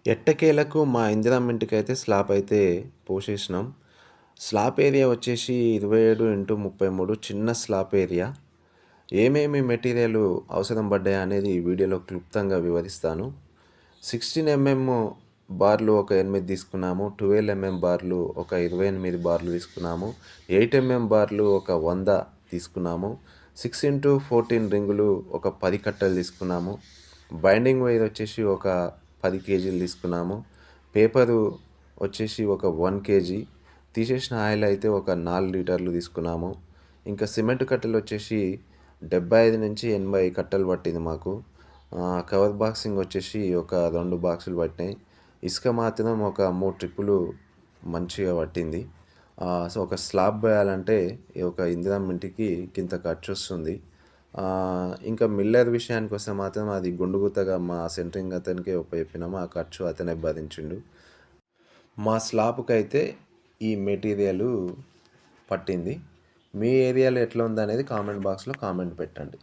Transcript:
ఎట్టకేలకు మా ఇందిరమ్మ ఇంటికైతే స్లాబ్ అయితే పోసేసినాం. స్లాబ్ ఏరియా వచ్చేసి 27x33 చిన్న స్లాబ్ ఏరియా. ఏమేమి మెటీరియల్ అవసరం పడ్డాయి అనేది ఈ వీడియోలో క్లుప్తంగా వివరిస్తాను. 16 mm బార్లు ఒక 8 తీసుకున్నాము. 12 mm బార్లు ఒక 28 బార్లు తీసుకున్నాము. 8 mm బార్లు ఒక 100 తీసుకున్నాము. 6x14 రింగులు ఒక 10 కట్టలు తీసుకున్నాము. బైండింగ్ వైర్ వచ్చేసి ఒక 10 కేజీలు తీసుకున్నాము. పేపరు వచ్చేసి ఒక 1 కేజీ. తీసేసిన ఆయిల్ అయితే ఒక 4 లీటర్లు తీసుకున్నాము. ఇంకా సిమెంట్ కట్టలు వచ్చేసి 75 నుంచి 80 కట్టలు పట్టింది మాకు. కవర్ బాక్సింగ్ వచ్చేసి ఒక 2 బాక్సులు పట్టినాయి. ఇసుక మాత్రం ఒక 3 ట్రిప్పులు మంచిగా పట్టింది. సో ఒక స్లాబ్ వేయాలంటే ఒక ఇందిరమ్మ ఇంటికి ఇంత ఖర్చు వస్తుంది. ఇంకా మిల్లర్ విషయానికి వస్తే మాత్రం అది గుండుగుత్తగా మా సెంటరింగ్ అతనికే చెప్పినాము. ఆ ఖర్చు అతనే భరించిండు. మా స్లాబ్కి అయితే ఈ మెటీరియల్ పట్టింది. మీ ఏరియాలో ఎట్లా ఉందనేది కామెంట్ బాక్స్లో కామెంట్ పెట్టండి.